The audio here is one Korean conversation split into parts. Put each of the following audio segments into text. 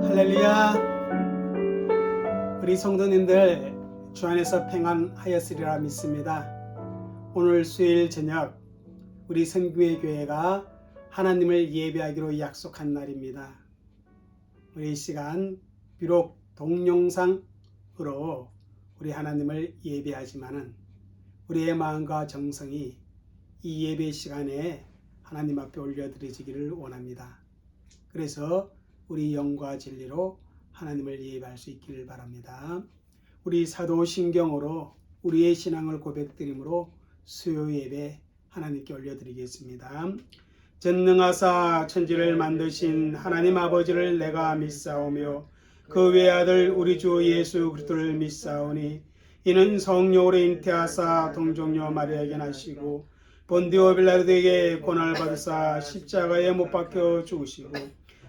할렐루야. 우리 성도님들 주 안에서 평안하였으리라 믿습니다. 오늘 수요일 저녁 우리 성김의 교회가 하나님을 예배하기로 약속한 날입니다. 우리 이 시간 비록 동영상으로 우리 하나님을 예배하지만은 우리의 마음과 정성이 이 예배 시간에 하나님 앞에 올려드리기를 원합니다. 그래서 우리 영과 진리로 하나님을 예배할 수 있기를 바랍니다. 우리 사도신경으로 우리의 신앙을 고백드림으로 수요 예배 하나님께 올려드리겠습니다. 전능하사 천지를 만드신 하나님 아버지를 내가 믿사오며 그 외아들 우리 주 예수 그리스도를 믿사오니 이는 성령으로 잉태하사 동정녀 마리아에게 나시고 본디오 빌라도에게 고난을 받으사 십자가에 못 박혀 죽으시고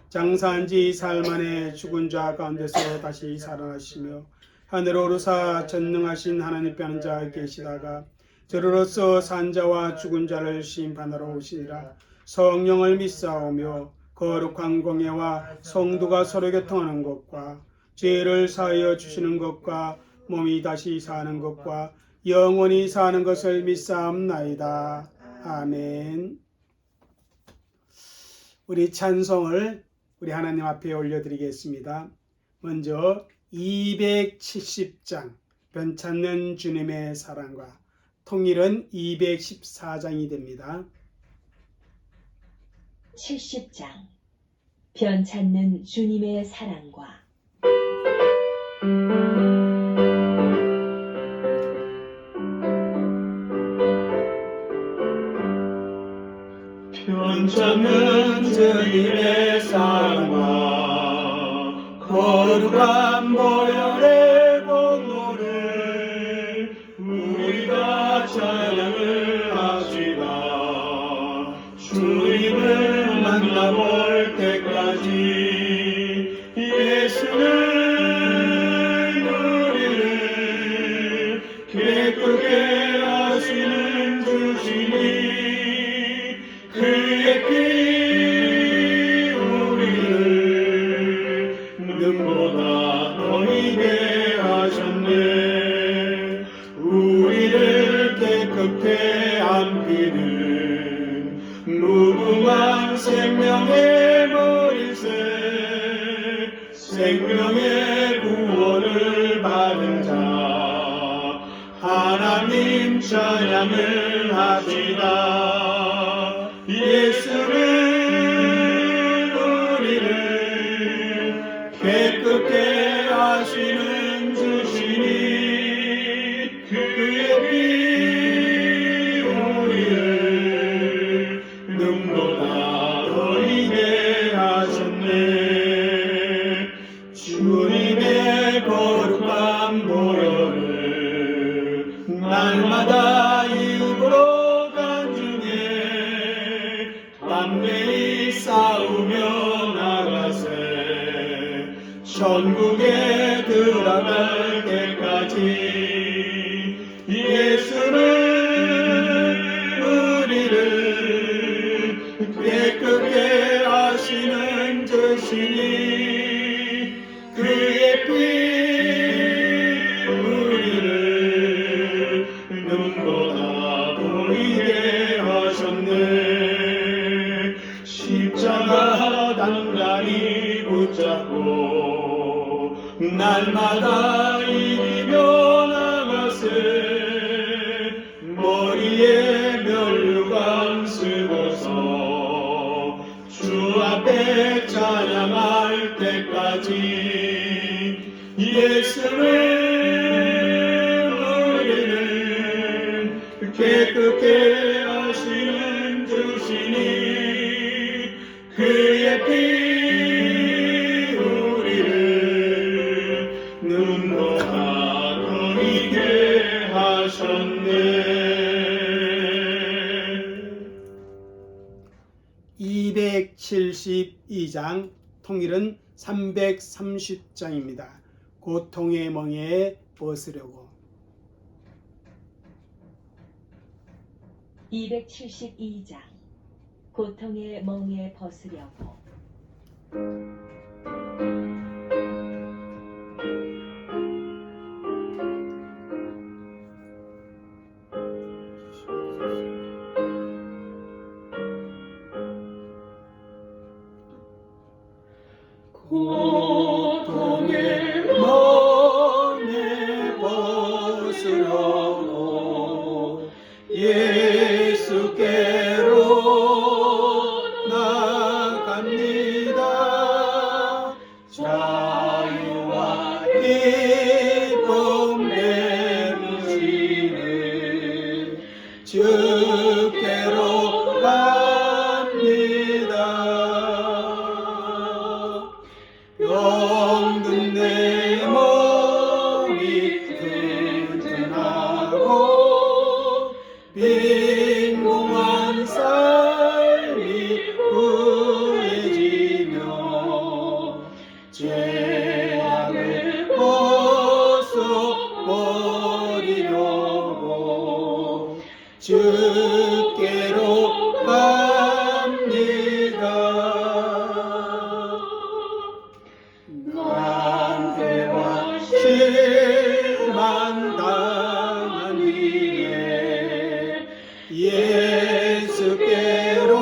장사한 지 사흘 만에 죽은 자 가운데서 다시 살아나시며 하늘로 오르사 전능하신 하나님 께는 자 계시다가 저로서 산 자와 죽은 자를 심판하러 오시니라. 성령을 믿사오며 거룩한 공예와 성도가 서로 교통하는 것과 죄를 사하여 주시는 것과 몸이 다시 사는 것과 영원히 사는 것을 믿사옵나이다. 아멘. 우리 찬송을 우리 하나님 앞에 올려드리겠습니다. 먼저 270장 변찮는 주님의 사랑과 통일은 214장이 됩니다. 70장 변찮는 주님의 사랑과 변찮는 주님의 사랑과 거룩한 보혈의 공로를 우리가 찬양을 합시다. 주님을 만나볼 때까지 예수는 우리를 기쁘게 하시는 주시니 그의 피 우리를 눈보다 더이게 하셨네. 우리를 깨끗게 한 피는 무궁한 생명의 머리새 생명의 구원을 받은 자 하나님 찬양을 합시다. 예수는 우리를 깨끗게 하시는 주시니 그의 피 우리를 눈보다 더이게 하셨네. 주님의 거룩한 보혈을 날마다 입으로 담대히 싸우며 나가세. 천국에 들어갈 때까지 예수는 우리를 깨끗게 하시는 주시니 그의 피 우리를 눈보다 보이게 하셨네. 십자가 단단히 붙잡고 날마다 이기며 나가세. 머리에 면류관 쓰고서 주 앞에 찬양할 때까지 예수는 우리를 깨끗게 하시는 주시니 그의 피 우리를 눈보다 더이게 하셨네. 272장 통일은 330장입니다. 고통의 멍에에 벗으려고. 272장 고통의 멍에 벗으려고. 고통의 멍에 벗으려고 예수께로 나갑니다. 자유와 기쁨 베푸시는 주께로 갑니다. 병든 내 몸이 튼튼하고 빈궁한 삶이 후해지며 죄악을 벗어버리려고 주께로 갑니다. 난태와 실망당한 뒤에 예수께로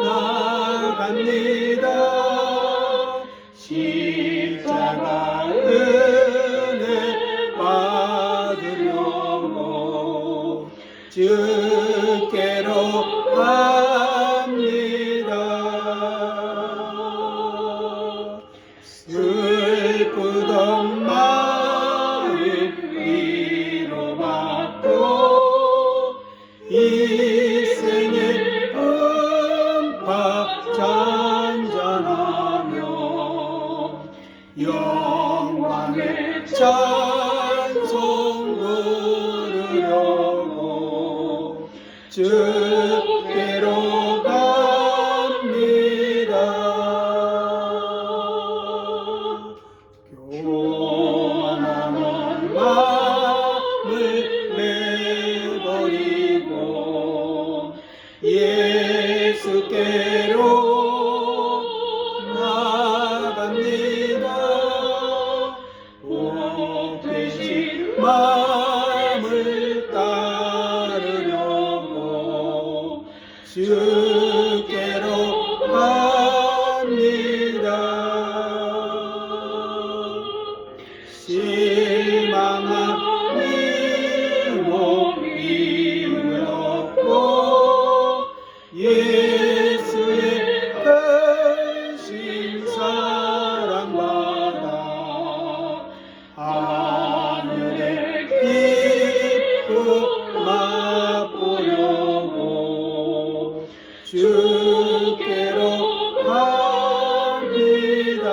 나갑니다. 십자가 은혜 받으려고 주께로 갑니다. 슬프던 마음 위로받고 이 생의 음파 잔잔하며 영광의 찬송 부르려고 주께로 갑니다. 교만한 마음을 내버리고 예수께로 나갑니다. 복되신 마음을 따르려고 주께로 갑니다. 실망한 이몸 힘을 얻고 예수의 크신 사랑받아 하늘의 기쁨 맛보려고 주께로 갑니다.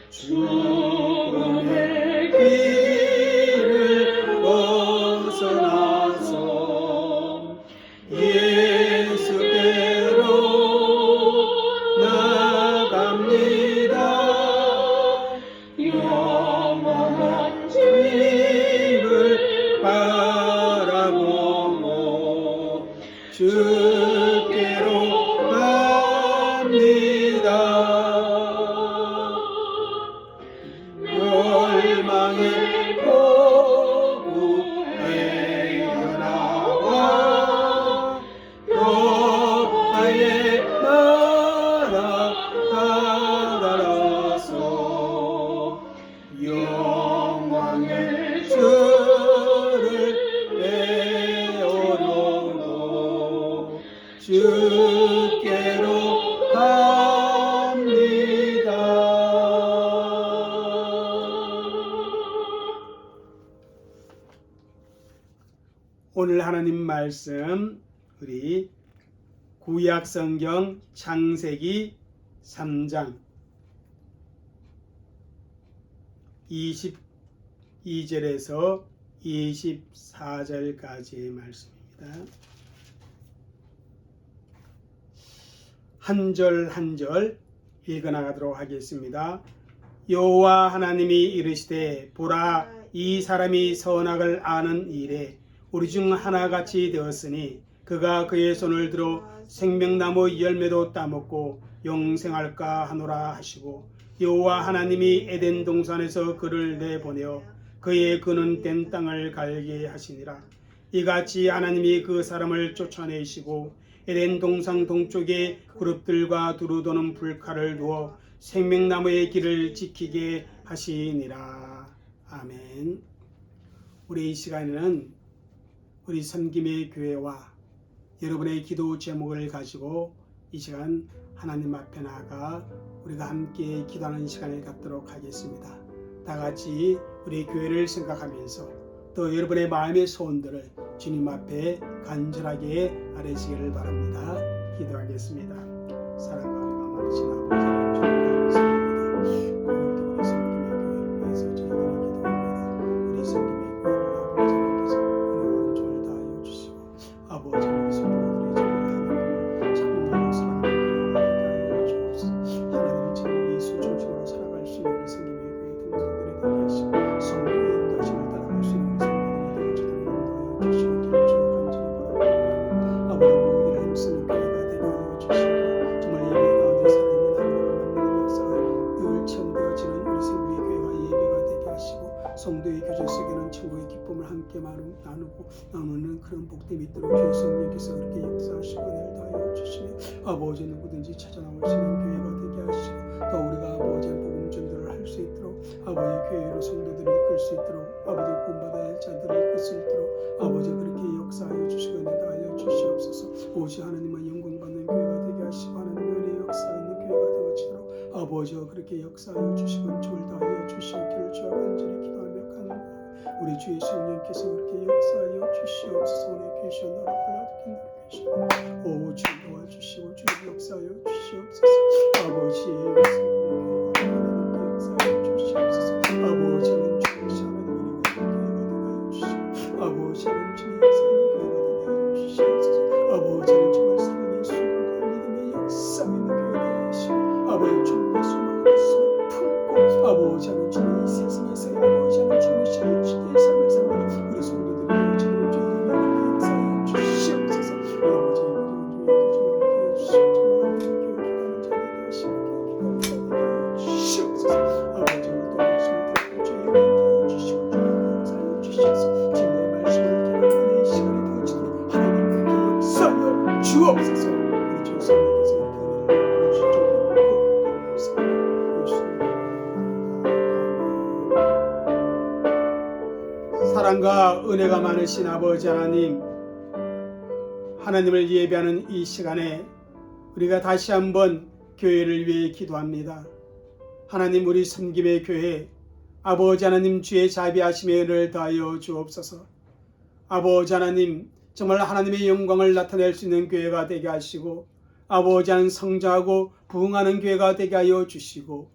죽음의 길을 벗어나서 예수께로 나갑니다. 영원한 주님을 바라보고 주께로 갑니다. 멸망의 고국의 연하와 평화의 나라 따라서 영광의 주를 배워놓고 주께로 갑니다. 오늘 하나님 말씀 우리 구약 성경 창세기 3장 22절에서 24절까지의 말씀입니다. 한 절 한 절 읽어나가도록 하겠습니다. 여호와 하나님이 이르시되 보라 이 사람이 선악을 아는 일에 우리 중 하나같이 되었으니 그가 그의 손을 들어 생명나무 열매도 따먹고 영생할까 하노라 하시고 여호와 하나님이 에덴 동산에서 그를 내보내어 그의 그는 된 땅을 갈게 하시니라. 이같이 하나님이 그 사람을 쫓아내시고 에덴 동상 동쪽에 그룹들과 두루 도는 불칼을 두어 생명나무의 길을 지키게 하시니라. 아멘. 우리 이 시간에는 우리 섬김의 교회와 여러분의 기도 제목을 가지고 이 시간 하나님 앞에 나아가 우리가 함께 기도하는 시간을 갖도록 하겠습니다. 다 같이 우리 교회를 생각하면서 또 여러분의 마음의 소원들을 주님 앞에 간절하게 아뢰시기를 바랍니다. 기도하겠습니다. 사랑과 은혜가 많으신 아버지 하나님 오늘도 우리 섬김의 교회를 위해서 저희들이 기도합니다. 우리 섬김의 교회를 아버지 하나님께서 은혜와 은총을 다하여 주시고 아버지 우리 성도들의 정말 하나님을 참으로 사랑하는 교회가 되게 하여 주옵소서. 하나님 참 예수 중심으로 살아갈 수 있는 우리 섬김의 교회 동생들이 되게 하시고 성령의 인도하심을 따라갈 수 있는 우리 성도들이 되어지도록 인도하여 주시고 길을 주여 간절히 바라옵나이다. 아버지 모이기를 힘쓰는 교회가 되게 하여 주시고 정말 예배 가운데 살아있는 하나님을 만나는 역사가 늘 체험되어지는 우리 섬김의 교회가 예배가 되게 하시고 성도의 교제 속에는 친구의 기쁨을 함께 나누는 그런 복됨이 있도록 주의 성령께서 그렇게 역사하시고 은혜를 더하여 주시며 아버지 누구든지 찾아 나오시는 교회가 되게 하시고 또 우리가 아버지의 복음 전도를 할 수 있도록 아버지 교회로 성도들을 이끌 수 있도록 아버지 구원받아야 할 자들을 이끌 수 있도록 아버지 그렇게 역사하여 주시고 은혜 더하여 주시옵소서. 오직 하나님만 영광받는 교회가 되게 하시고 하나님의 은혜의 역사 있는 교회가 되어지도록 아버지와 그렇게 역사하여 주시고 은총을 더하여 주시옵기를 주여 간절히 기도하며 간구하고 우리 주의 성령께서 그렇게 역사하여 주시옵소서. 오늘 계시오 너를 골라듣긴 너를 계시오 오 주여 도와주시고 주여 역사하여 주시옵소서. 아버지의 성령의 교회가 하나님께 역사하여 주시옵소서. 아버지는 주의 하나님의 교회가 되게 하여 주시고 아버지는 주의 역사 있는 교회가 되게 하여 주시옵소서. 아버지는 정말 사랑의 수고가 믿음의 역사 있는 교회가 되게 하시고 아버지 천국의 소망을 품고 아버지 하는 주님 이 세상에서의 아버지 하는 주님의 시대의 삶을 살아가는 우리 성도들이 주님을 주님의 역사에 주시옵소서. 아버지 이런 중에 주님을 주시고 정말 교회 기도하는 자들에게 하시고 교회 기도하는 자들에게 주시옵소서. 아버지 오늘 또 말씀을 듣고 주의 은혜에 주시고 주님의 역사에 주시옵소서. 주님의 말씀을 기도하는 시간이 되어지도록 하나님 그렇게 역사하여 주옵소서. 우리 주 성령께서 이렇게 은혜를 주시옵소서. 사랑과 은혜가 많으신 아버지 하나님, 하나님을 예배하는 이 시간에 우리가 다시 한번 교회를 위해 기도합니다. 하나님 우리 섬김의 교회 아버지 하나님 주의 자비하심의 은혜를 다하여 주옵소서. 아버지 하나님 정말 하나님의 영광을 나타낼 수 있는 교회가 되게 하시고 아버지 하나님 성장하고 부흥하는 교회가 되게 하여 주시고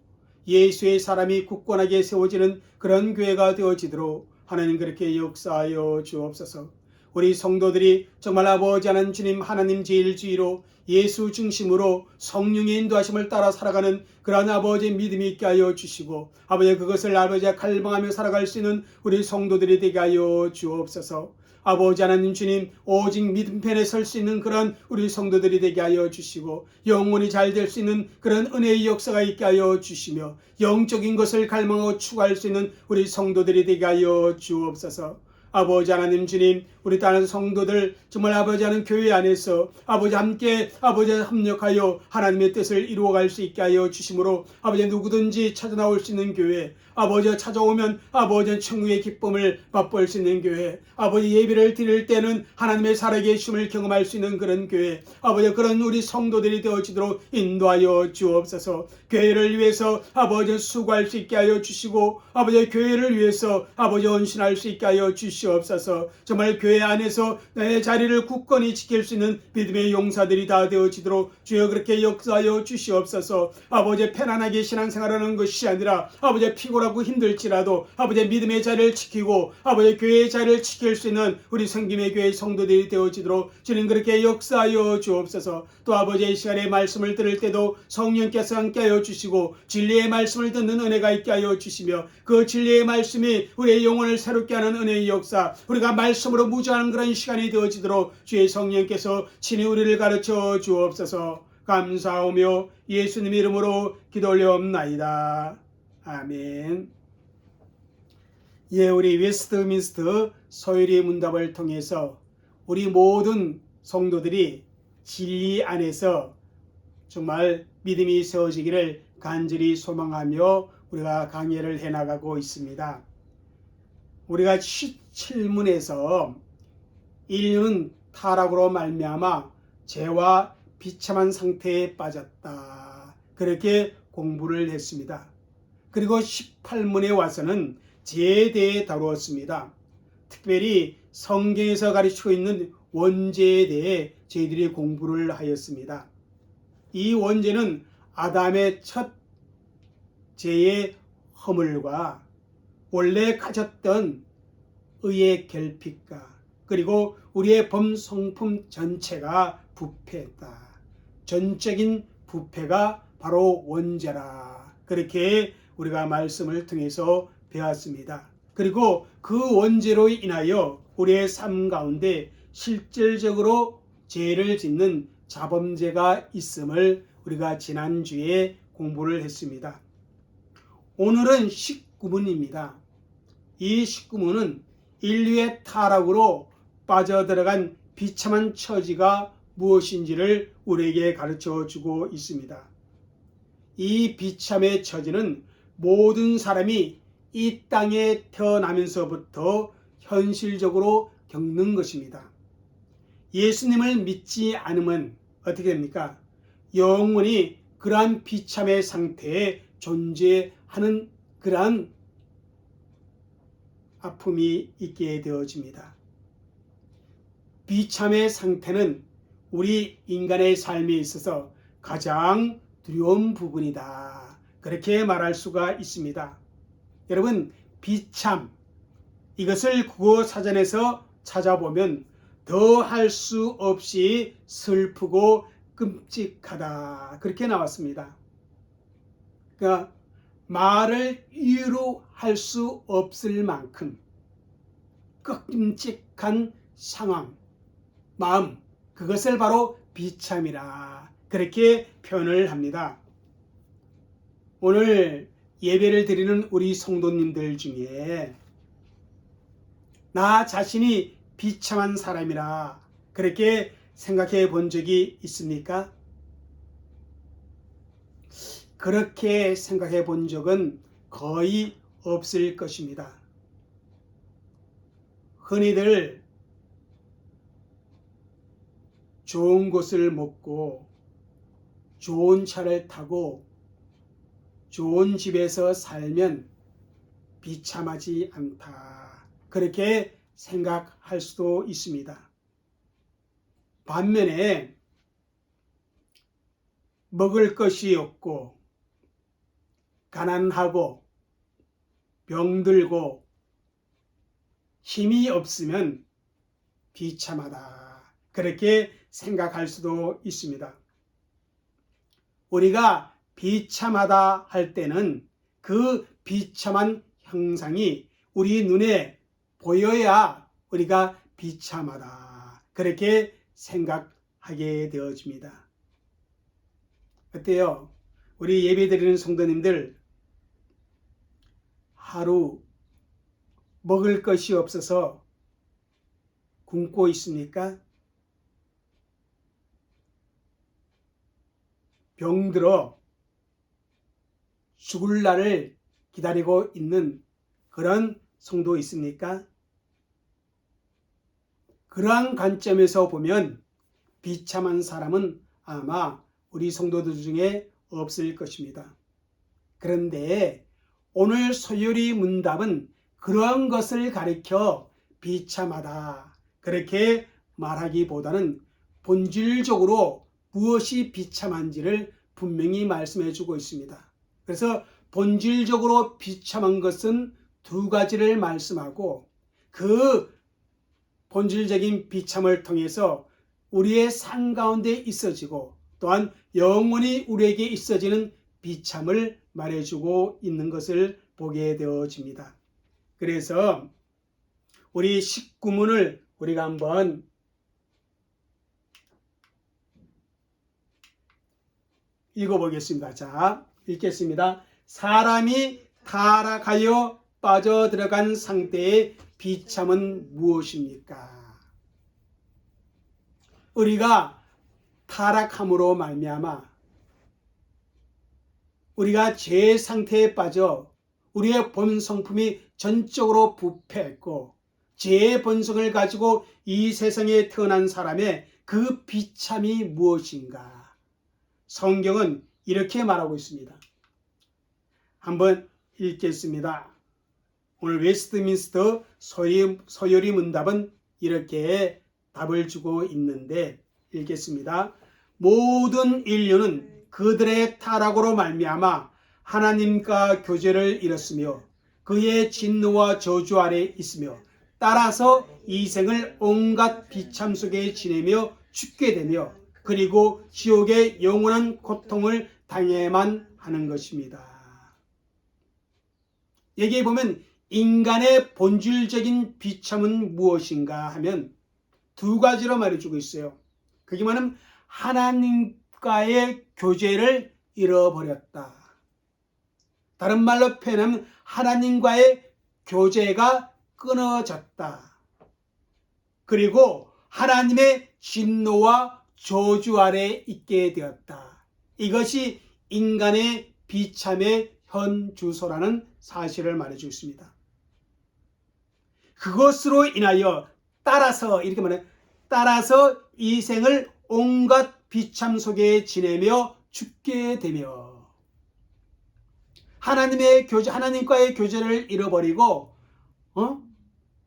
예수의 사람이 굳건하게 세워지는 그런 교회가 되어지도록 하나님 그렇게 역사하여 주옵소서. 우리 성도들이 정말 아버지 하나님 주님 하나님 제일주의로 예수 중심으로 성령의 인도하심을 따라 살아가는 그러한 아버지의 믿음이 있게 하여 주시고 아버지 그것을 아버지가 갈망하며 살아갈 수 있는 우리 성도들이 되게 하여 주옵소서. 아버지 하나님 주님 오직 믿음편에 설 수 있는 그런 우리 성도들이 되게 하여 주시고 영혼이 잘 될 수 있는 그런 은혜의 역사가 있게 하여 주시며 영적인 것을 갈망하고 추구할 수 있는 우리 성도들이 되게 하여 주옵소서. 아버지 하나님 주님 우리 다른 성도들 정말 아버지 하는 교회 안에서 아버지 함께 아버지 협력하여 하나님의 뜻을 이루어갈 수 있게 하여 주심으로 아버지 누구든지 찾아 나올 수 있는 교회 아버지가 찾아오면 아버지는 천국의 기쁨을 맛볼 수 있는 교회 아버지 예배를 드릴 때는 하나님의 살아계심을 경험할 수 있는 그런 교회 아버지 그런 우리 성도들이 되어지도록 인도하여 주옵소서. 교회를 위해서 아버지 수고할 수 있게 하여 주시고 아버지 교회를 위해서 아버지 헌신할 수 있게 하여 주시옵소서. 정말 교회 안에서 내 자리를 굳건히 지킬 수 있는 믿음의 용사들이 다 되어지도록 주여 그렇게 역사하여 주시옵소서. 아버지 편안하게 신앙생활하는 것이 아니라 아버지 피곤하고 힘들지라도 아버지 믿음의 자리를 지키고 아버지 교회의 자리를 지킬 수 있는 우리 성김의 교회 성도들이 되어지도록 주님 그렇게 역사하여 주옵소서. 또 아버지의 시간에 말씀을 들을 때도 성령께서 함께하여 주시고 진리의 말씀을 듣는 은혜가 있게 하여 주시며 그 진리의 말씀이 우리의 영혼을 새롭게 하는 은혜의 역사 우리가 말씀으로 무장하는 그런 시간이 되어지도록 주의 성령께서 친히 우리를 가르쳐 주옵소서. 감사하며 예수님 이름으로 기도 올려옵나이다. 아멘. 예, 우리 웨스트민스터 소율의 문답을 통해서 우리 모든 성도들이 진리 안에서 정말 믿음이 세워지기를 간절히 소망하며 우리가 강의를 해나가고 있습니다. 우리가 17문에서 인류는 타락으로 말미암아 죄와 비참한 상태에 빠졌다, 그렇게 공부를 했습니다. 그리고 18문에 와서는 죄에 대해 다루었습니다. 특별히 성경에서 가르치고 있는 원죄에 대해 저희들이 공부를 하였습니다. 이 원죄는 아담의 첫 죄의 허물과 원래 가졌던 의의 결핍과 그리고 우리의 범성품 전체가 부패했다. 전적인 부패가 바로 원죄라, 그렇게 우리가 말씀을 통해서 배웠습니다. 그리고 그 원죄로 인하여 우리의 삶 가운데 실질적으로 죄를 짓는 자범죄가 있음을 우리가 지난주에 공부를 했습니다. 오늘은 19문입니다. 이 19문은 인류의 타락으로 빠져들어간 비참한 처지가 무엇인지를 우리에게 가르쳐 주고 있습니다. 이 비참의 처지는 모든 사람이 이 땅에 태어나면서부터 현실적으로 겪는 것입니다. 예수님을 믿지 않으면 어떻게 됩니까? 영원히 그러한 비참의 상태에 존재하는 그러한 아픔이 있게 되어집니다. 비참의 상태는 우리 인간의 삶에 있어서 가장 두려운 부분이다, 그렇게 말할 수가 있습니다. 여러분, 비참, 이것을 국어 사전에서 찾아보면 더 할 수 없이 슬프고 끔찍하다, 그렇게 나왔습니다. 그러니까 말을 이유로 할 수 없을 만큼 끔찍한 상황, 마음, 그것을 바로 비참이라, 그렇게 표현을 합니다. 오늘 예배를 드리는 우리 성도님들 중에 나 자신이 비참한 사람이라 그렇게 생각해 본 적이 있습니까? 그렇게 생각해 본 적은 거의 없을 것입니다. 흔히들 좋은 곳을 먹고 좋은 차를 타고 좋은 집에서 살면 비참하지 않다, 그렇게 생각할 수도 있습니다. 반면에 먹을 것이 없고 가난하고 병들고 힘이 없으면 비참하다, 그렇게 생각할 수도 있습니다. 우리가 비참하다 할 때는 그 비참한 형상이 우리 눈에 보여야 우리가 비참하다, 그렇게 생각하게 되어집니다. 어때요? 우리 예배드리는 성도님들, 하루 먹을 것이 없어서 굶고 있습니까? 병들어 죽을 날을 기다리고 있는 그런 성도 있습니까? 그러한 관점에서 보면 비참한 사람은 아마 우리 성도들 중에 없을 것입니다. 그런데 오늘 소요리 문답은 그러한 것을 가리켜 비참하다, 그렇게 말하기보다는 본질적으로 무엇이 비참한지를 분명히 말씀해 주고 있습니다. 그래서 본질적으로 비참한 것은 두 가지를 말씀하고 그 본질적인 비참을 통해서 우리의 삶 가운데 있어지고 또한 영원히 우리에게 있어지는 비참을 말해주고 있는 것을 보게 되어집니다. 그래서 우리 19문을 우리가 한번 읽어보겠습니다. 자, 읽겠습니다. 사람이 타락하여 빠져들어간 상태의 비참은 무엇입니까? 우리가 타락함으로 말미암아 우리가 죄의 상태에 빠져 우리의 본 성품이 전적으로 부패했고 죄의 본성을 가지고 이 세상에 태어난 사람의 그 비참이 무엇인가? 성경은 이렇게 말하고 있습니다. 한번 읽겠습니다. 오늘 웨스트민스터 서열이 문답은 이렇게 답을 주고 있는데 읽겠습니다. 모든 인류는 그들의 타락으로 말미암아 하나님과 교제를 잃었으며 그의 진노와 저주 아래 있으며 따라서 이 생을 온갖 비참 속에 지내며 죽게 되며 그리고 지옥의 영원한 고통을 당해야만 하는 것입니다. 여기에 보면 인간의 본질적인 비참은 무엇인가 하면 두 가지로 말해주고 있어요. 그게 뭐냐면 하나님과의 교제를 잃어버렸다. 다른 말로 표현하면 하나님과의 교제가 끊어졌다. 그리고 하나님의 진노와 저주 아래 있게 되었다. 이것이 인간의 비참의 현 주소라는 사실을 말해주고 있습니다. 그것으로 인하여 따라서 이렇게 말해요. 따라서 이 생을 온갖 비참 속에 지내며 죽게 되며 하나님과의 교제를 잃어버리고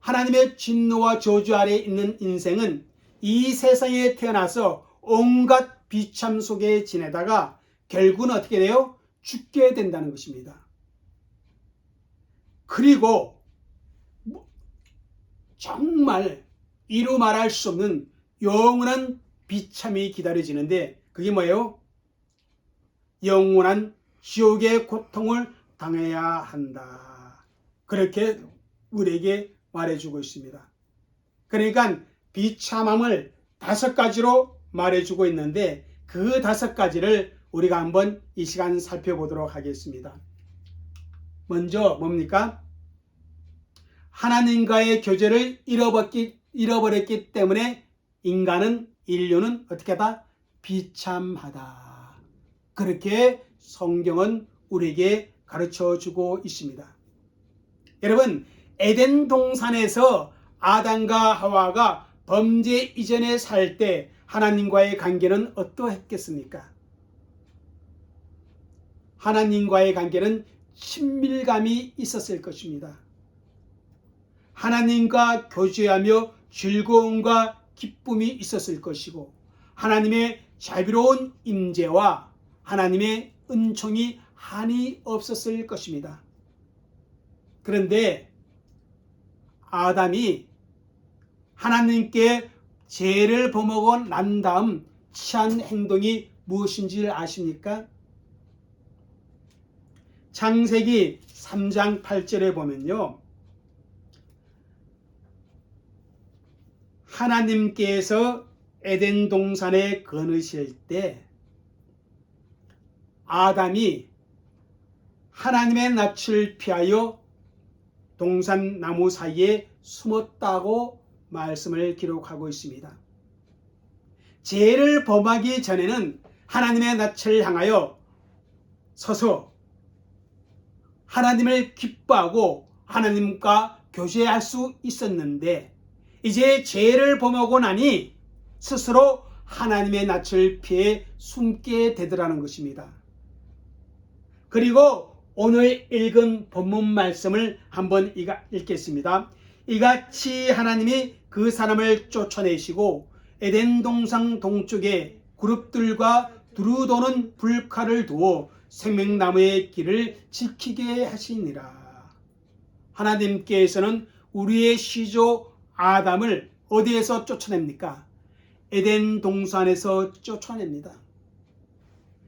하나님의 진노와 저주 아래 있는 인생은 이 세상에 태어나서 온갖 비참 속에 지내다가 결국은 어떻게 돼요? 죽게 된다는 것입니다. 그리고 정말 이루 말할 수 없는 영원한 비참이 기다려지는데 그게 뭐예요? 영원한 지옥의 고통을 당해야 한다. 그렇게 우리에게 말해주고 있습니다. 그러니까 비참함을 5가지로 말해주고 있는데 그 5가지를 우리가 한번 이 시간 살펴보도록 하겠습니다. 먼저 뭡니까? 하나님과의 교제를 잃어버렸기 때문에 인류는 어떻게 하다? 비참하다. 그렇게 성경은 우리에게 가르쳐주고 있습니다. 여러분, 에덴 동산에서 아담과 하와가 범죄 이전에 살 때 하나님과의 관계는 어떠했겠습니까? 하나님과의 관계는 친밀감이 있었을 것입니다. 하나님과 교제하며 즐거움과 기쁨이 있었을 것이고 하나님의 자비로운 임재와 하나님의 은총이 한이 없었을 것입니다. 그런데 아담이 하나님께 죄를 범하고 난 다음 취한 행동이 무엇인지 아십니까? 창세기 3장 8절에 보면요. 하나님께서 에덴 동산에 거느실 때 아담이 하나님의 낯을 피하여 동산 나무 사이에 숨었다고 말씀을 기록하고 있습니다. 죄를 범하기 전에는 하나님의 낯을 향하여 서서 하나님을 기뻐하고 하나님과 교제할 수 있었는데 이제 죄를 범하고 나니 스스로 하나님의 낯을 피해 숨게 되더라는 것입니다. 그리고 오늘 읽은 본문 말씀을 한번 읽겠습니다. 이같이 하나님이 그 사람을 쫓아내시고 에덴 동산 동쪽에 그룹들과 두루 도는 불칼을 두어 생명나무의 길을 지키게 하시니라. 하나님께서는 우리의 시조 아담을 어디에서 쫓아냅니까? 에덴 동산에서 쫓아냅니다.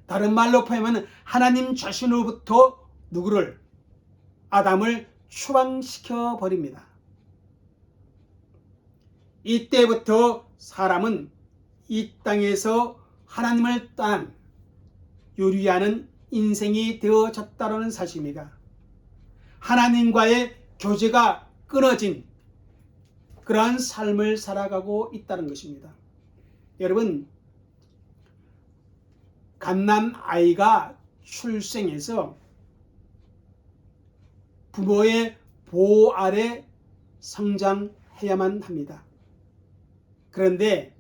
다른 말로 표현하면 하나님 자신으로부터 누구를? 아담을 추방시켜 버립니다. 이때부터 사람은 이 땅에서 하나님을 떠난 요리하는 인생이 되어졌다는 사실입니다. 하나님과의 교제가 끊어진 그러한 삶을 살아가고 있다는 것입니다. 여러분, 갓난 아이가 출생해서 부모의 보호 아래 성장해야만 합니다. 그런데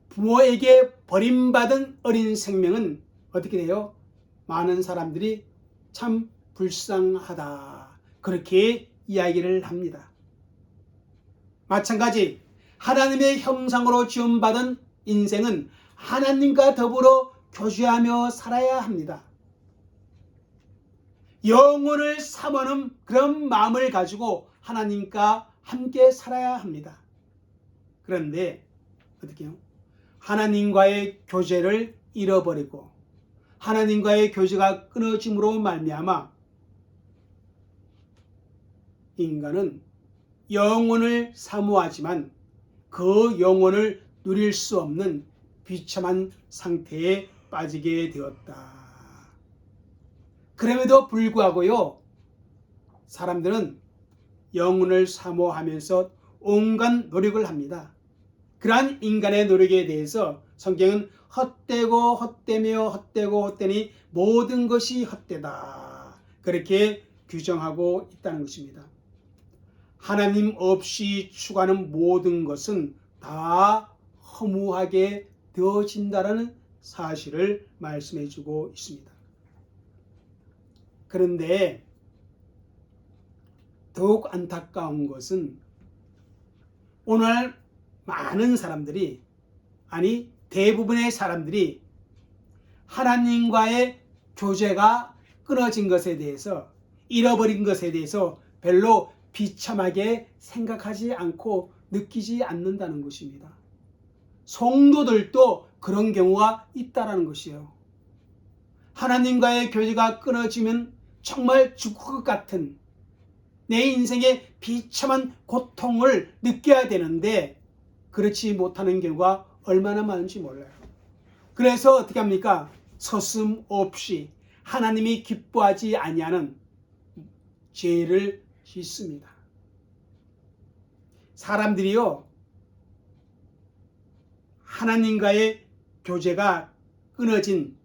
부모에게 버림받은 어린 생명은 어떻게 돼요? 많은 사람들이 참 불쌍하다, 그렇게 이야기를 합니다. 마찬가지 하나님의 형상으로 지음받은 인생은 하나님과 더불어 교제하며 살아야 합니다. 영혼을 사모하는 그런 마음을 가지고 하나님과 함께 살아야 합니다. 그런데 어떻게 해요? 하나님과의 교제를 잃어버리고 하나님과의 교제가 끊어짐으로 말미암아 인간은 영혼을 사모하지만 그 영혼을 누릴 수 없는 비참한 상태에 빠지게 되었다. 그럼에도 불구하고요, 사람들은 영혼을 사모하면서 온갖 노력을 합니다. 그러한 인간의 노력에 대해서 성경은 헛되고 헛되며 헛되고 헛되니 모든 것이 헛되다, 그렇게 규정하고 있다는 것입니다. 하나님 없이 추구하는 모든 것은 다 허무하게 되어진다는 사실을 말씀해 주고 있습니다. 그런데 더욱 안타까운 것은 오늘 많은 사람들이, 아니 대부분의 사람들이 하나님과의 교제가 끊어진 것에 대해서, 잃어버린 것에 대해서 별로 비참하게 생각하지 않고 느끼지 않는다는 것입니다. 성도들도 그런 경우가 있다는 것이에요. 하나님과의 교제가 끊어지면 정말 죽을 것 같은 내 인생의 비참한 고통을 느껴야 되는데 그렇지 못하는 경우가 얼마나 많은지 몰라요. 그래서 어떻게 합니까? 서슴없이 하나님이 기뻐하지 아니하는 죄를 짓습니다. 사람들이요, 하나님과의 교제가 끊어진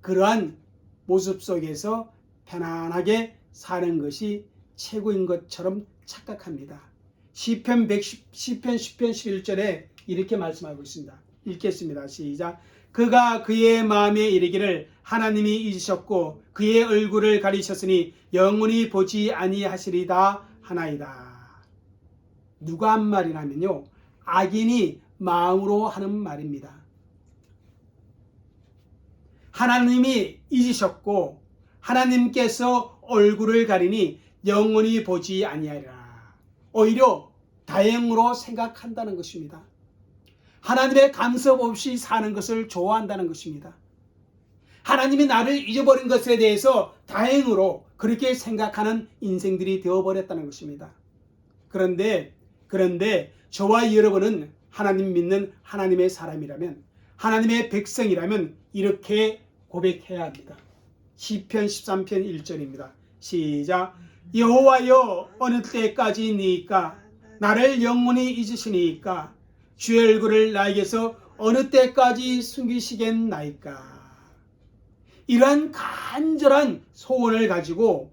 그러한 모습 속에서 편안하게 사는 것이 최고인 것처럼 착각합니다. 시편 11절에 이렇게 말씀하고 있습니다. 읽겠습니다. 시작. 그가 그의 마음에 이르기를 하나님이 잊으셨고 그의 얼굴을 가리셨으니 영원히 보지 아니하시리다 하나이다. 누가 한 말이냐면요, 악인이 마음으로 하는 말입니다. 하나님이 잊으셨고 하나님께서 얼굴을 가리니 영원히 보지 아니하리라. 오히려 다행으로 생각한다는 것입니다. 하나님의 간섭 없이 사는 것을 좋아한다는 것입니다. 하나님이 나를 잊어버린 것에 대해서 다행으로 그렇게 생각하는 인생들이 되어버렸다는 것입니다. 그런데 저와 여러분은 하나님 믿는 하나님의 사람이라면, 하나님의 백성이라면 이렇게 고백해야 합니다. 시편 13편 1절입니다. 시작. 여호와여 어느 때까지니까 나를 영원히 잊으시니까 주의 얼굴을 나에게서 어느 때까지 숨기시겠나이까. 이러한 간절한 소원을 가지고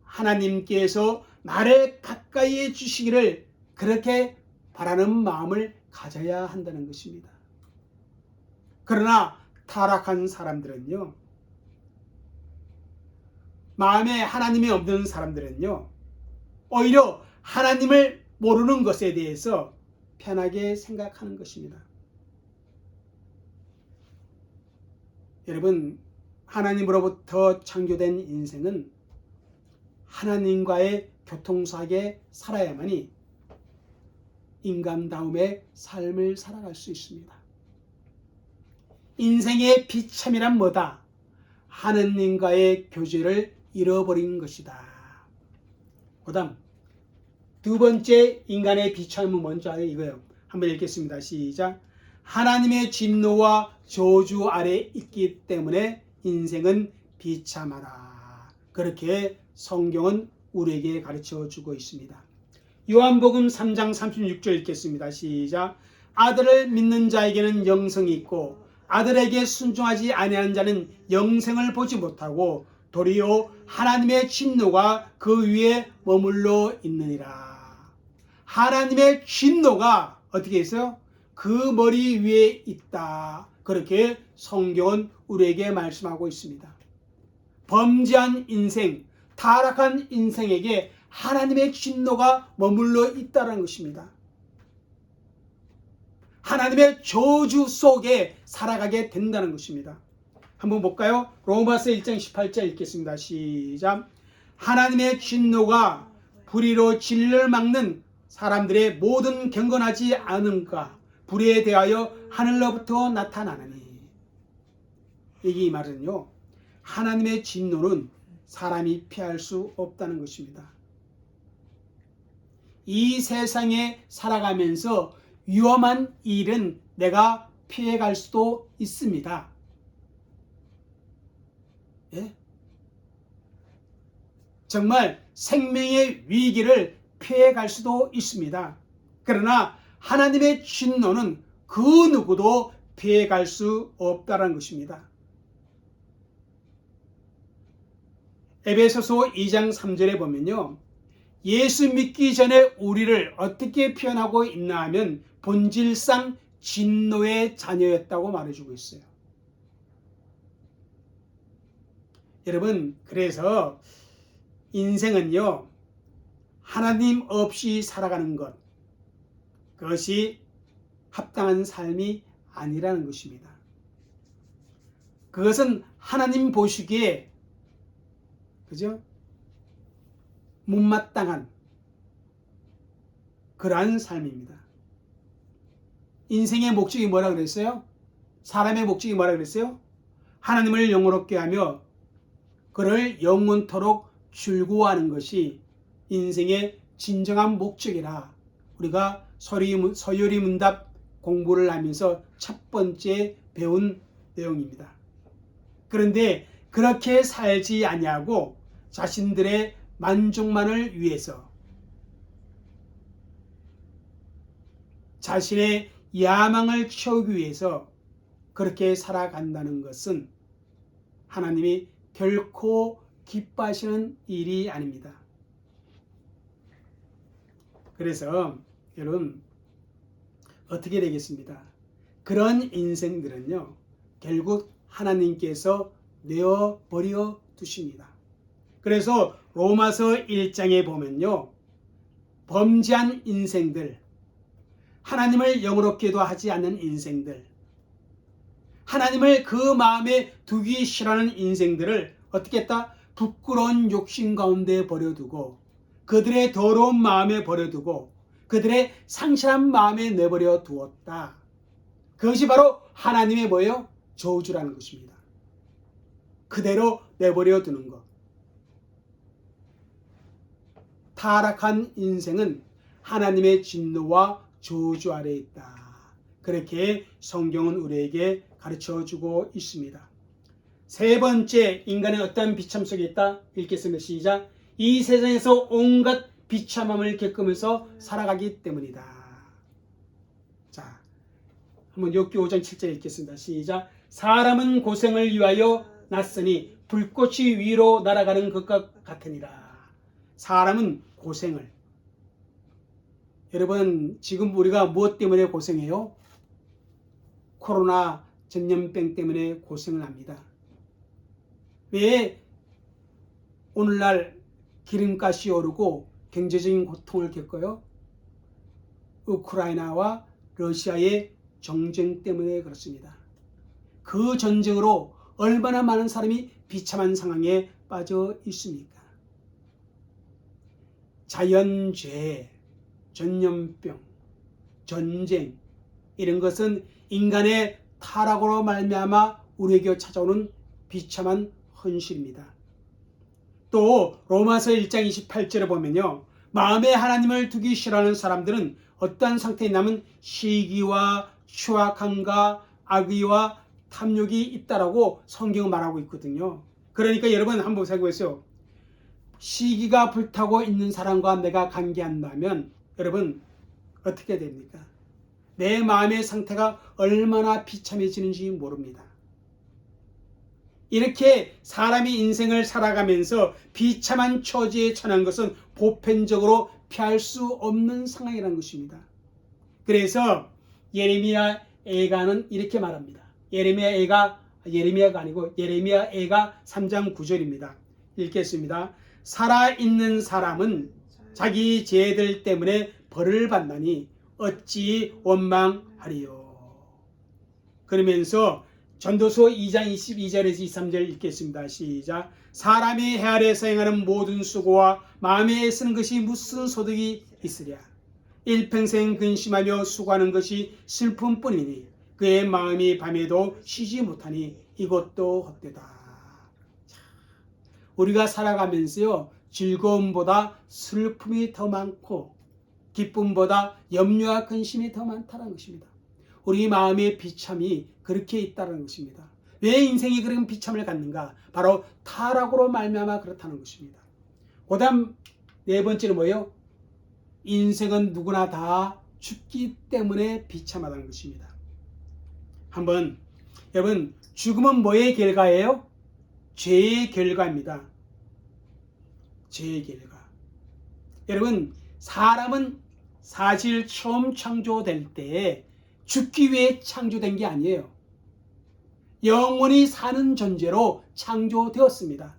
하나님께서 나를 가까이에 주시기를 그렇게 바라는 마음을 가져야 한다는 것입니다. 그러나 타락한 사람들은요, 마음에 하나님이 없는 사람들은요, 오히려 하나님을 모르는 것에 대해서 편하게 생각하는 것입니다. 여러분, 하나님으로부터 창조된 인생은 하나님과의 교통사하게 살아야만이 인간다움의 삶을 살아갈 수 있습니다. 인생의 비참이란 뭐다? 하느님과의 교제를 잃어버린 것이다. 그 다음 두 번째 인간의 비참은 뭔지 알아요? 이거예요. 한번 읽겠습니다. 시작. 하나님의 진노와 저주 아래 있기 때문에 인생은 비참하다. 그렇게 성경은 우리에게 가르쳐 주고 있습니다. 요한복음 3장 36절 읽겠습니다. 시작. 아들을 믿는 자에게는 영생이 있고 아들에게 순종하지 아니하는 자는 영생을 보지 못하고 도리어 하나님의 진노가 그 위에 머물러 있느니라. 하나님의 진노가 어떻게 있어요? 그 머리 위에 있다. 그렇게 성경은 우리에게 말씀하고 있습니다. 범죄한 인생, 타락한 인생에게 하나님의 진노가 머물러 있다는 것입니다. 하나님의 저주 속에 살아가게 된다는 것입니다. 한번 볼까요? 로마서 1장 18절 읽겠습니다. 시작. 하나님의 진노가 불의로 진리를 막는 사람들의 모든 경건하지 않음과 불의에 대하여 하늘로부터 나타나느니. 이 말은요, 하나님의 진노는 사람이 피할 수 없다는 것입니다. 이 세상에 살아가면서 위험한 일은 내가 피해갈 수도 있습니다. 예? 정말 생명의 위기를 피해갈 수도 있습니다. 그러나 하나님의 진노는 그 누구도 피해갈 수 없다는 것입니다. 에베소서 2장 3절에 보면요, 예수 믿기 전에 우리를 어떻게 표현하고 있나 하면 본질상 진노의 자녀였다고 말해주고 있어요. 여러분, 그래서 인생은요, 하나님 없이 살아가는 것, 그것이 합당한 삶이 아니라는 것입니다. 그것은 하나님 보시기에, 그죠? 못마땅한 그러한 삶입니다. 인생의 목적이 뭐라 그랬어요? 사람의 목적이 뭐라 그랬어요? 하나님을 영원롭게 하며 그를 영원토록 즐거워하는 것이 인생의 진정한 목적이라 우리가 서열이 문답 공부를 하면서 첫 번째 배운 내용입니다. 그런데 그렇게 살지 아니하고 자신들의 만족만을 위해서 자신의 야망을 채우기 위해서 그렇게 살아간다는 것은 하나님이 결코 기뻐하시는 일이 아닙니다. 그래서 여러분 어떻게 되겠습니다? 그런 인생들은요, 결국 하나님께서 내어버려 두십니다. 그래서 로마서 1장에 보면요, 범죄한 인생들, 하나님을 영원롭게도 하지 않는 인생들, 하나님을 그 마음에 두기 싫어하는 인생들을 어떻게 했다? 부끄러운 욕심 가운데 버려두고 그들의 더러운 마음에 버려두고 그들의 상실한 마음에 내버려 두었다. 그것이 바로 하나님의 뭐예요? 저주라는 것입니다. 그대로 내버려 두는 것. 타락한 인생은 하나님의 진노와 저주 아래에 있다. 그렇게 성경은 우리에게 가르쳐주고 있습니다. 세 번째, 인간의 어떠한 비참 속에 있다. 읽겠습니다. 시작. 이 세상에서 온갖 비참함을 겪으면서 살아가기 때문이다. 자, 한번 욥기 5장 7절 읽겠습니다. 시작. 사람은 고생을 위하여 났으니 불꽃이 위로 날아가는 것과 같으니라. 사람은 고생을. 여러분, 지금 우리가 무엇 때문에 고생해요? 코로나 전염병 때문에 고생을 합니다. 왜 오늘날 기름값이 오르고 경제적인 고통을 겪어요? 우크라이나와 러시아의 정쟁 때문에 그렇습니다. 그 전쟁으로 얼마나 많은 사람이 비참한 상황에 빠져 있습니까? 자연재해, 전염병, 전쟁, 이런 것은 인간의 타락으로 말미암아 우리에게 찾아오는 비참한 현실입니다. 또 로마서 1장 28절에 보면요, 마음에 하나님을 두기 싫어하는 사람들은 어떠한 상태에 있냐면 시기와 추악함과 악의와 탐욕이 있다라고 성경은 말하고 있거든요. 그러니까 여러분 한번 생각해보세요. 시기가 불타고 있는 사람과 내가 관계한다면 여러분 어떻게 됩니까? 내 마음의 상태가 얼마나 비참해지는지 모릅니다. 이렇게 사람이 인생을 살아가면서 비참한 처지에 처한 것은 보편적으로 피할 수 없는 상황이라는 것입니다. 그래서 예레미야 애가는 이렇게 말합니다. 예레미야가 아니고 예레미야 애가 3장 9절입니다. 읽겠습니다. 살아있는 사람은 자기 죄들 때문에 벌을 받나니 어찌 원망하리요. 그러면서 전도서 2장 22절에서 23절 읽겠습니다. 시작. 사람이 해 아래에서 행하는 모든 수고와 마음에 애쓰는 것이 무슨 소득이 있으랴. 일평생 근심하며 수고하는 것이 슬픔뿐이니 그의 마음이 밤에도 쉬지 못하니 이것도 헛되다. 우리가 살아가면서요, 즐거움보다 슬픔이 더 많고 기쁨보다 염려와 근심이 더 많다는 것입니다. 우리 마음의 비참이 그렇게 있다는 것입니다. 왜 인생이 그런 비참을 갖는가? 바로 타락으로 말미암아 그렇다는 것입니다. 그다음 네 번째는 뭐예요? 인생은 누구나 다 죽기 때문에 비참하다는 것입니다. 한번 여러분, 죽음은 뭐의 결과예요? 죄의 결과입니다. 죄의 결과. 여러분, 사람은 사실 처음 창조될 때 죽기 위해 창조된 게 아니에요. 영원히 사는 존재로 창조되었습니다.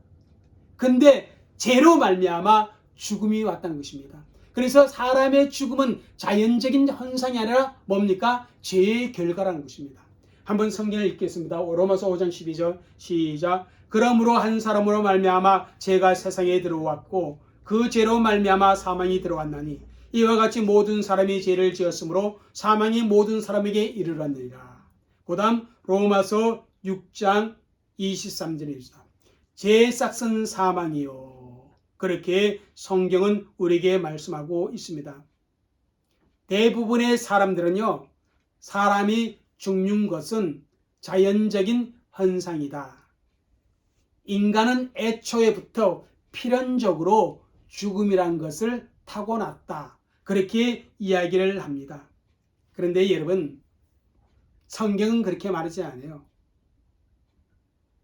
근데 죄로 말미암아 죽음이 왔다는 것입니다. 그래서 사람의 죽음은 자연적인 현상이 아니라 뭡니까? 죄의 결과라는 것입니다. 한번 성경을 읽겠습니다. 로마서 5장 12절 시작. 그러므로 한 사람으로 말미암아 죄가 세상에 들어왔고 그 죄로 말미암아 사망이 들어왔나니 이와 같이 모든 사람이 죄를 지었으므로 사망이 모든 사람에게 이르렀느니라. 그 다음 로마서 6장 23절입니다. 죄의 싹은 사망이요. 그렇게 성경은 우리에게 말씀하고 있습니다. 대부분의 사람들은요, 사람이 죽는 것은 자연적인 현상이다. 인간은 애초에부터 필연적으로 죽음이란 것을 타고났다. 그렇게 이야기를 합니다. 그런데 여러분, 성경은 그렇게 말하지 않아요.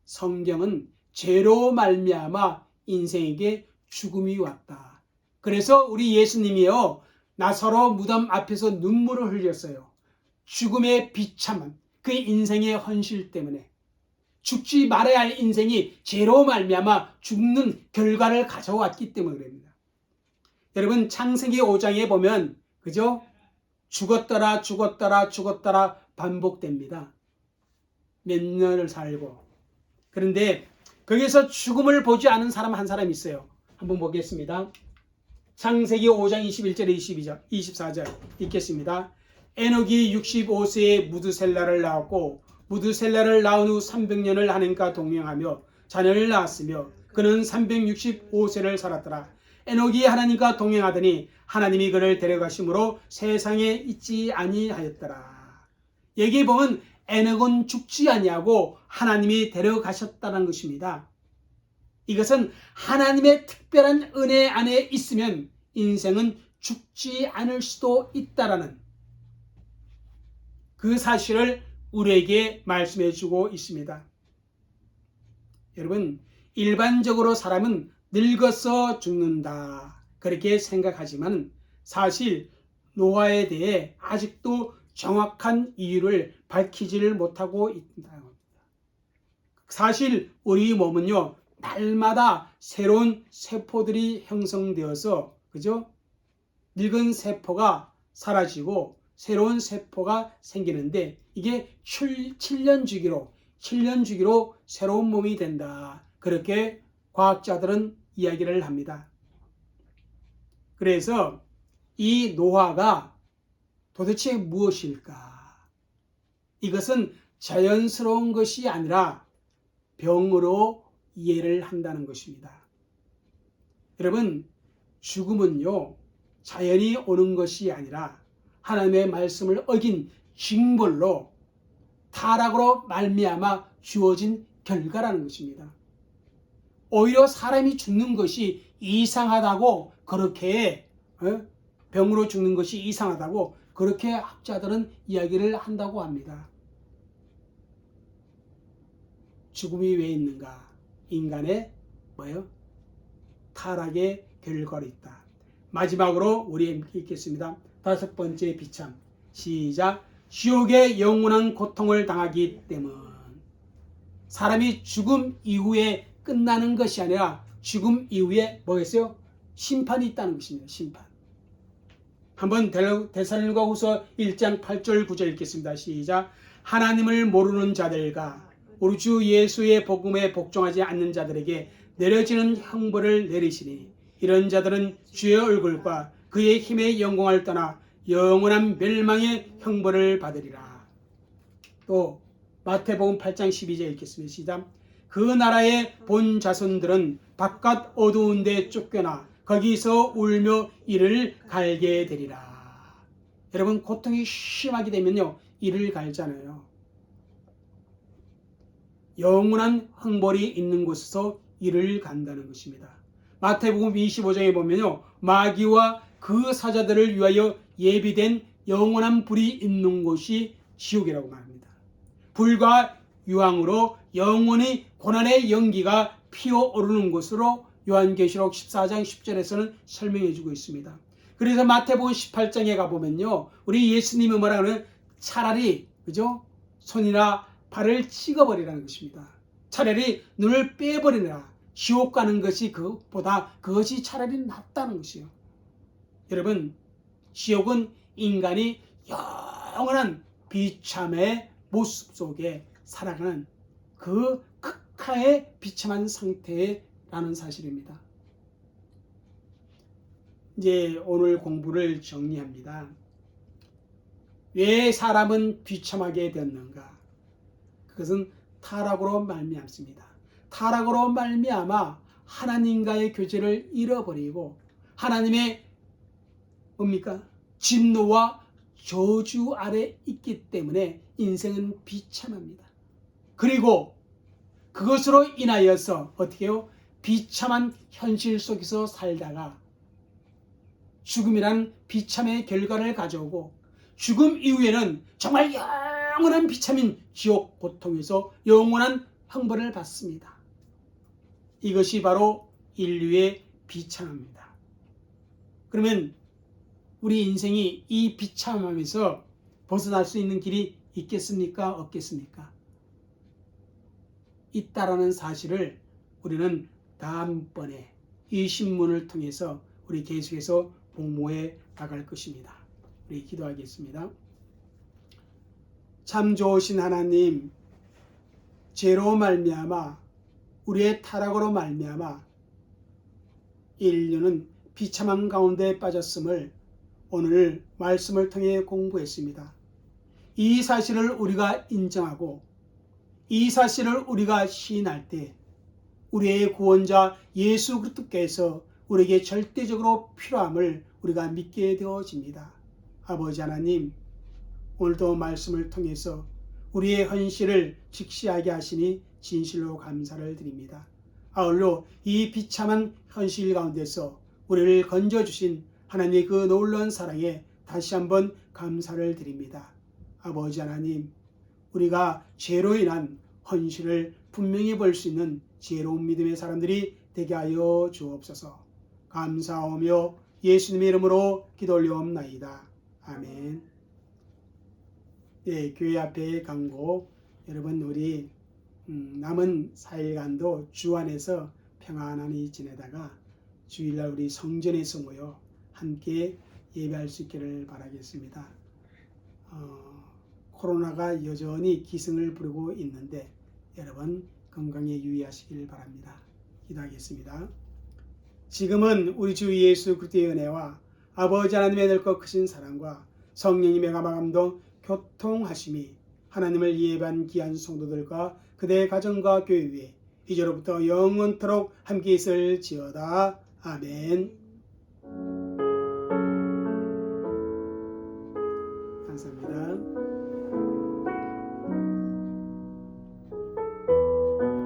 성경은 죄로 말미암아 인생에게 죽음이 왔다. 그래서 우리 예수님이요, 나사로 무덤 앞에서 눈물을 흘렸어요. 죽음의 비참한 그 인생의 현실 때문에 죽지 말아야 할 인생이 죄로 말미암아 죽는 결과를 가져왔기 때문에 그럽니다. 여러분, 창세기 5장에 보면 그죠? 죽었더라 반복됩니다. 몇 년을 살고. 그런데 거기서 죽음을 보지 않은 사람 한 사람 있어요. 한번 보겠습니다. 창세기 5장 21절에 24절 읽겠습니다. 에녹이 65세에 무드셀라를 낳았고 무드셀라를 낳은 후 300년을 하나님과 동행하며 자녀를 낳았으며 그는 365세를 살았더라. 에녹이 하나님과 동행하더니 하나님이 그를 데려가심으로 세상에 있지 아니하였더라. 여기 보면 에녹은 죽지 아니하고 하나님이 데려가셨다는 것입니다. 이것은 하나님의 특별한 은혜 안에 있으면 인생은 죽지 않을 수도 있다라는 그 사실을 우리에게 말씀해 주고 있습니다. 여러분, 일반적으로 사람은 늙어서 죽는다 그렇게 생각하지만 사실 노화에 대해 아직도 정확한 이유를 밝히지를 못하고 있다. 사실 우리 몸은요, 날마다 새로운 세포들이 형성되어서 그죠? 늙은 세포가 사라지고 새로운 세포가 생기는데 이게 7년 주기로 새로운 몸이 된다. 그렇게 과학자들은 이야기를 합니다. 그래서 이 노화가 도대체 무엇일까? 이것은 자연스러운 것이 아니라 병으로 이해를 한다는 것입니다. 여러분, 죽음은요, 자연이 오는 것이 아니라 하나님의 말씀을 어긴 징벌로 타락으로 말미암아 주어진 결과라는 것입니다. 오히려 사람이 죽는 것이 이상하다고 그렇게 병으로 죽는 것이 이상하다고 그렇게 학자들은 이야기를 한다고 합니다. 죽음이 왜 있는가? 인간의 뭐예요? 타락의 결과로 있다. 마지막으로 우리 함께 읽겠습니다. 5번째 비참. 시작. 지옥의 영원한 고통을 당하기 때문. 사람이 죽음 이후에 끝나는 것이 아니라 죽음 이후에 뭐겠어요? 심판이 있다는 것입니다. 심판. 한번 데살로니가후서 1장 8절 9절 읽겠습니다. 시작. 하나님을 모르는 자들과 우리 주 예수의 복음에 복종하지 않는 자들에게 내려지는 형벌을 내리시니 이런 자들은 주의 얼굴과 그의 힘의 영광을 떠나 영원한 멸망의 형벌을 받으리라. 또 마태복음 8장 12절 읽겠습니다. 시작. 그 나라의 본 자손들은 바깥 어두운 데 쫓겨나 거기서 울며 이를 갈게 되리라. 여러분, 고통이 심하게 되면요, 이를 갈잖아요. 영원한 형벌이 있는 곳에서 이를 간다는 것입니다. 마태복음 25장에 보면요, 마귀와 그 사자들을 위하여 예비된 영원한 불이 있는 곳이 지옥이라고 말합니다. 불과 유황으로 영원히 고난의 연기가 피어오르는 곳으로 요한계시록 14장 10절에서는 설명해 주고 있습니다. 그래서 마태복음 18장에 가보면요, 우리 예수님이 뭐라 그러면 차라리 그죠? 손이나 발을 찍어버리라는 것입니다. 차라리 눈을 빼버리라. 지옥 가는 것이 그것보다 그것이 차라리 낫다는 것이요. 여러분, 지옥은 인간이 영원한 비참의 모습 속에 살아가는 그 극하의 비참한 상태라는 사실입니다. 이제 오늘 공부를 정리합니다. 왜 사람은 비참하게 되었는가? 그것은 타락으로 말미암습니다. 타락으로 말미암아 하나님과의 교제를 잃어버리고 하나님의 뭡니까? 진노와 저주 아래 있기 때문에 인생은 비참합니다. 그리고 그것으로 인하여서 어떻게 해요? 비참한 현실 속에서 살다가 죽음이란 비참의 결과를 가져오고 죽음 이후에는 정말 영원한 비참인 지옥 고통에서 영원한 형벌을 받습니다. 이것이 바로 인류의 비참함입니다. 그러면 우리 인생이 이 비참함에서 벗어날 수 있는 길이 있겠습니까? 없겠습니까? 있다라는 사실을 우리는 다음번에 이 신문을 통해서 우리 계속해서 공모해 나갈 것입니다. 우리 기도하겠습니다. 참 좋으신 하나님, 죄로 말미암아 우리의 타락으로 말미암아 인류는 비참한 가운데 빠졌음을 오늘 말씀을 통해 공부했습니다. 이 사실을 우리가 인정하고 이 사실을 우리가 시인할 때 우리의 구원자 예수 그리스도께서 우리에게 절대적으로 필요함을 우리가 믿게 되어집니다. 아버지 하나님, 오늘도 말씀을 통해서 우리의 헌신을 직시하게 하시니 진실로 감사를 드립니다. 아울러 이 비참한 현실 가운데서 우리를 건져주신 하나님의 그 놀라운 사랑에 다시 한번 감사를 드립니다. 아버지 하나님, 우리가 죄로 인한 헌신을 분명히 볼 수 있는 지혜로운 믿음의 사람들이 되게 하여 주옵소서. 감사하며 예수님의 이름으로 기도 올려옵나이다. 아멘. 예, 교회 앞에 강고, 여러분 우리 남은 4일간도 주 안에서 평안히 지내다가 주일날 우리 성전에서 모여 함께 예배할 수 있기를 바라겠습니다. 코로나가 여전히 기승을 부리고 있는데 여러분 건강에 유의하시길 바랍니다. 기도하겠습니다. 지금은 우리 주 예수 그리스도의 은혜와 아버지 하나님의 넓고 크신 사랑과 성령님의 감화감동 교통하심이 하나님을 예배한 귀한 성도들과 그대의 가정과 교회 위에 이제로부터 영원토록 함께 있을지어다. 아멘. 감사합니다.